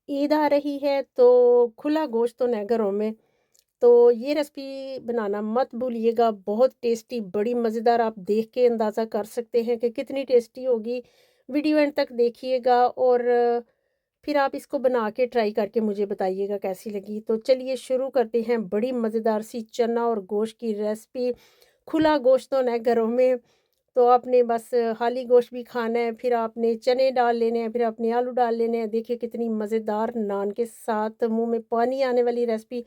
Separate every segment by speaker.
Speaker 1: ईद आ रही है तो खुला गोश्त तो नहीं घरों में, तो ये रेसिपी बनाना मत भूलिएगा। बहुत टेस्टी, बड़ी मज़ेदार, आप देख के अंदाज़ा कर सकते हैं कि कितनी टेस्टी होगी। वीडियो एंड तक देखिएगा और फिर आप इसको बना के ट्राई करके मुझे बताइएगा कैसी लगी। तो चलिए शुरू करते हैं बड़ी मज़ेदार सी चना और गोश्त की रेसिपी। खुला गोश्त तो नहीं घरों में, तो आपने बस खाली गोश्त भी खाना है, फिर आपने चने डाल लेने हैं, फिर आपने आलू डाल लेने हैं। देखिए कितनी मज़ेदार नान के साथ मुँह में पानी आने वाली रेसिपी।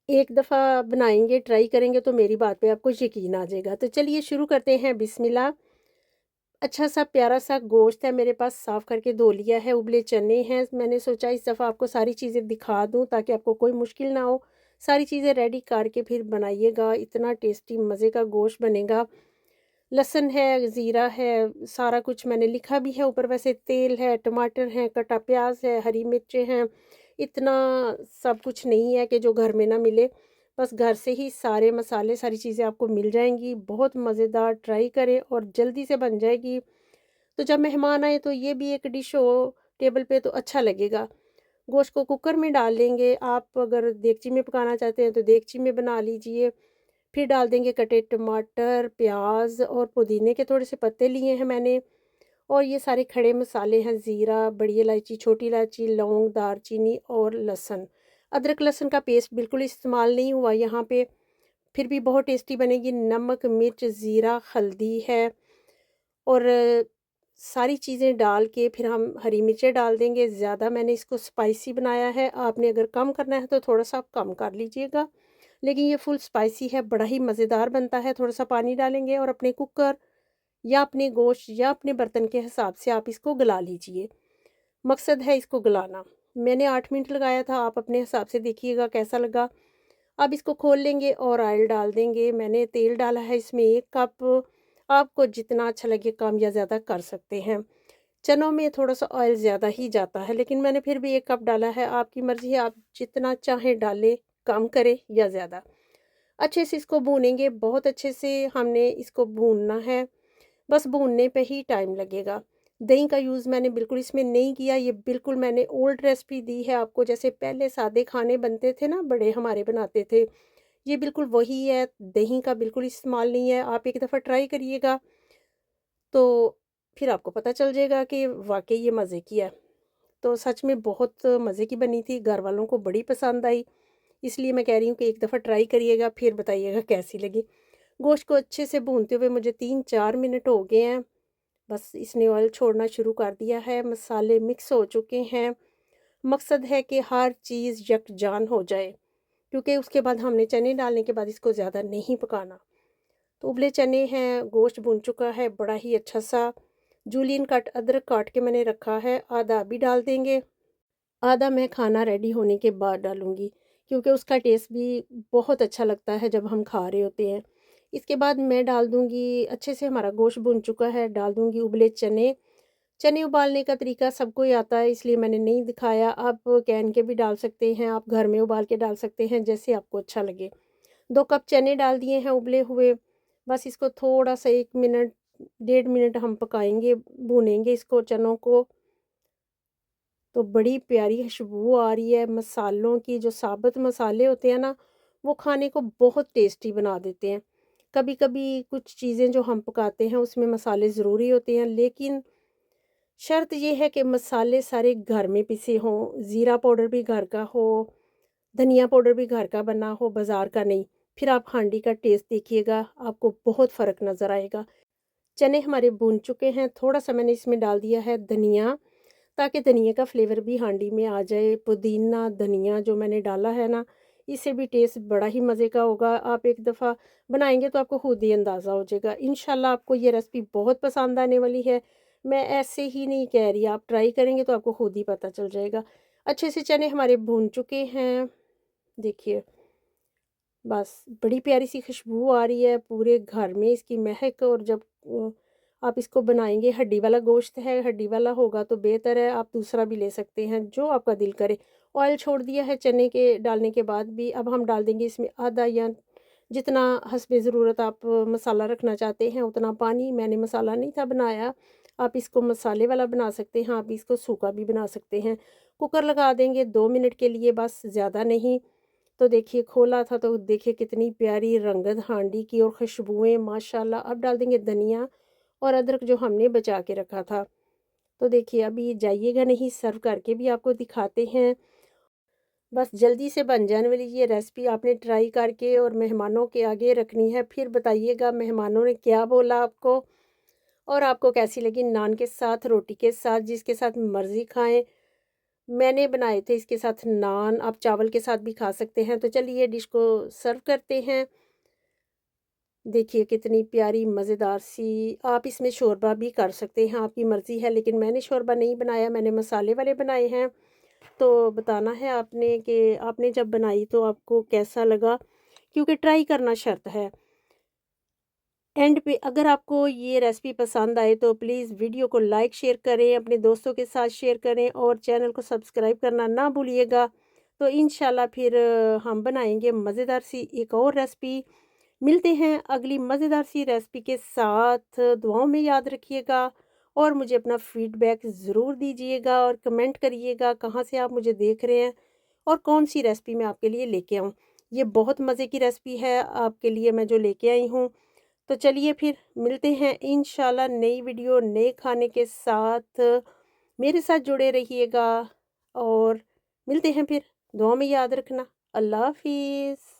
Speaker 1: एक दफ़ा बनाएँगे, ट्राई करेंगे तो मेरी बात पे आपको यकीन आ जाएगा। तो चलिए शुरू करते हैं, बिस्मिल्लाह। अच्छा-सा प्यारा-सा गोश्त है मेरे पास, साफ़ करके धो लिया है, उबले चने हैं। मैंने सोचा इस दफ़ा आपको सारी चीज़ें दिखा दूँ ताकि आपको कोई मुश्किल ना हो। सारी चीज़ें रेडी करके फिर बनाइएगा, इतना टेस्टी मज़े का गोश्त बनेगा। लहसुन है, ज़ीरा है, सारा कुछ मैंने लिखा भी है ऊपर। वैसे तेल है, टमाटर हैं, कटा प्याज़ है, हरी मिर्चें हैं। इतना सब कुछ नहीं है कि जो घर में ना मिले। बस घर से ही सारे मसाले, सारी चीज़ें आपको मिल जाएँगी। बहुत मज़ेदार, ट्राई करें और जल्दी से बन जाएगी। तो जब मेहमान आए तो ये भी एक डिश हो टेबल पे तो अच्छा लगेगा। गोश्त को कुकर में डाल लेंगे। आप अगर देगची में पकाना चाहते हैं तो देगची में बना लीजिए। फिर डाल देंगे कटे टमाटर, प्याज़ और पुदीने के थोड़े से पत्ते लिए हैं मैंने। और ये सारे खड़े मसाले हैं, ज़ीरा, बड़ी इलायची, छोटी इलायची, लौंग, दालचीनी और लहसुन। अदरक लहसुन का पेस्ट बिल्कुल इस्तेमाल नहीं हुआ यहाँ पे, फिर भी बहुत टेस्टी बनेगी। नमक, मिर्च, ज़ीरा, हल्दी है और सारी चीज़ें डाल के फिर हम हरी मिर्चें डाल देंगे। ज़्यादा मैंने इसको स्पाइसी बनाया है, आपने अगर कम करना है तो थोड़ा-सा आप कम कर लीजिएगा। लेकिन ये फुल स्पाइसी है, बड़ा ही मज़ेदार बनता है। थोड़ा-सा पानी डालेंगे और अपने कुकर या अपने गोश्त या अपने बर्तन के हिसाब से आप इसको गला लीजिए। मकसद है इसको गलाना। मैंने 8 मिनट लगाया था, आप अपने हिसाब से देखिएगा कैसा लगा। अब इसको खोल लेंगे और ऑयल डाल देंगे। मैंने तेल डाला है इसमें 1 कप, आपको जितना अच्छा लगे कम या ज़्यादा कर सकते हैं। चनों में थोड़ा-सा ऑयल ज़्यादा ही जाता है, लेकिन मैंने फिर भी 1 कप डाला है, आपकी मर्ज़ी है, आप जितना चाहें डालें, कम करें या ज़्यादा। अच्छे से इसको भूनेंगे, बहुत अच्छे से हमने इसको भूनना है, बस भूनने पे ही टाइम लगेगा। दही का यूज़ मैंने बिल्कुल इसमें नहीं किया, ये बिल्कुल मैंने ओल्ड रेसिपी दी है आपको, जैसे पहले सादे खाने बनते थे ना, बड़े हमारे बनाते थे, ये बिल्कुल वही है, दही का बिल्कुल इस्तेमाल नहीं है। आप एक दफ़ा ट्राई करिएगा, तो फिर आपको पता चल जाएगा कि वाक़ई ये मज़े की है। तो सच में बहुत मज़े की बनी थी, घरवालों को बड़ी पसंद आई, इसलिए मैं कह रही हूँ कि एक दफ़ा ट्राई करिएगा, फिर बताइएगा कैसी लगी। गोश्त को अच्छे से भूनते हुए मुझे 3-4 मिनट हो गए हैं, बस इसने ऑयल छोड़ना शुरू कर दिया है, मसाले मिक्स हो चुके हैं। मकसद है कि हर चीज़ यकजान हो जाए, क्योंकि उसके बाद हमने चने डालने के बाद इसको ज़्यादा नहीं पकाना। तो उबले चने हैं, गोश्त भुन चुका है, बड़ा ही अच्छा-सा जूलियन कट अदरक काट के मैंने रखा है, आधा अभी डाल देंगे, आधा मैं खाना रेडी होने के बाद डालूँगी, क्योंकि उसका टेस्ट भी बहुत अच्छा लगता है जब हम खा रहे होते हैं। इसके बाद मैं डाल दूँगी, अच्छे से हमारा गोश्त भुन चुका है, डाल दूँगी उबले चने। चने उबालने का तरीका सबको ही आता है, इसलिए मैंने नहीं दिखाया। आप कैन के भी डाल सकते हैं, आप घर में उबाल के डाल सकते हैं, जैसे आपको अच्छा लगे। 2 कप चने डाल दिए हैं उबले हुए। बस इसको थोड़ा-सा 1 मिनट, 1.5 मिनट हम पकाएँगे, भूनेंगे इसको चनों को। तो बड़ी प्यारी खुशबू आ रही है मसालों की, जो साबुत मसाले होते हैं ना, वो खाने को बहुत टेस्टी बना देते हैं। कभी-कभी कुछ चीज़ें जो हम पकाते हैं उसमें मसाले ज़रूरी होते हैं, लेकिन शर्त ये है कि मसाले सारे घर में पिसे हों, ज़ीरा पाउडर भी घर का हो, धनिया पाउडर भी घर का बना हो, बाज़ार का नहीं। फिर आप हांडी का टेस्ट देखिएगा, आपको बहुत फ़र्क नज़र आएगा। चने हमारे भून चुके हैं, थोड़ा-सा मैंने इसमें डाल दिया है धनिया, ताकि धनिया का फ्लेवर भी हांडी में आ जाए। पुदीना, धनिया जो मैंने डाला है ना, इससे भी टेस्ट बड़ा ही मज़े का होगा। आप एक दफ़ा बनाएँगे तो आपको खुद ही अंदाज़ा हो जाएगा। इंशाल्लाह आपको ये रेसिपी बहुत पसंद आने वाली है। मैं ऐसे ही नहीं कह रही, आप ट्राई करेंगे तो आपको खुद ही पता चल जाएगा। अच्छे से चने हमारे भून चुके हैं, देखिए, बस बड़ी प्यारी-सी खुशबू आ रही है पूरे घर में इसकी महक। और जब आप इसको बनाएँगे, हड्डी वाला गोश्त है, हड्डी वाला होगा तो बेहतर है, आप दूसरा भी ले सकते हैं, जो आपका दिल करे। ऑयल छोड़ दिया है चने के डालने के बाद भी, अब हम डाल देंगे इसमें आधा या जितना हस्बे ज़रूरत आप मसाला रखना चाहते हैं उतना पानी। मैंने मसाला नहीं था बनाया, आप इसको मसाले वाला बना सकते हैं, आप इसको सूखा भी बना सकते हैं। कुकर लगा देंगे 2 मिनट के लिए बस, ज़्यादा नहीं। तो देखिए खोला था तो देखिए कितनी प्यारी रंगत हांडी की और खुशबुएँ माशाल्लाह। अब डाल देंगे धनिया और अदरक जो हमने बचा के रखा था। तो देखिए अभी जाइएगा नहीं, सर्व करके भी आपको दिखाते हैं। बस जल्दी से बन जाने वाली ये रेसिपी आपने ट्राई करके और मेहमानों के आगे रखनी है, फिर बताइएगा मेहमानों ने क्या बोला आपको और आपको कैसी लगी। नान के साथ, रोटी के साथ, जिसके साथ मर्ज़ी खाएँ। मैंने बनाए थे इसके साथ नान, आप चावल के साथ भी खा सकते हैं। तो चलिए डिश को सर्व करते हैं। देखिए कितनी प्यारी मज़ेदार सी, आप इसमें शोरबा भी कर सकते हैं, आपकी मर्ज़ी है, लेकिन मैंने शोरबा नहीं बनाया, मैंने मसाले वाले बनाए हैं। तो बताना है आपने कि आपने जब बनाई तो आपको कैसा लगा, क्योंकि ट्राई करना शर्त है। एंड पे अगर आपको ये रेसिपी पसंद आए तो प्लीज़ वीडियो को लाइक शेयर करें, अपने दोस्तों के साथ शेयर करें और चैनल को सब्सक्राइब करना ना भूलिएगा। तो इंशाल्लाह फिर हम बनाएंगे मज़ेदार सी एक और रेसिपी। मिलते हैं अगली मज़ेदार सी रेसिपी के साथ। दुआओं में याद रखिएगा और मुझे अपना फीडबैक ज़रूर दीजिएगा और कमेंट करिएगा कहाँ से आप मुझे देख रहे हैं और कौन सी रेसिपी मैं आपके लिए लेके आऊँ। ये बहुत मज़े की रेसिपी है आपके लिए मैं जो लेके आई हूँ। तो चलिए फिर मिलते हैं इंशाल्लाह नई वीडियो नए खाने के साथ। मेरे साथ जुड़े रहिएगा और मिलते हैं फिर। दुआ में याद रखना। अल्लाह हाफिज़।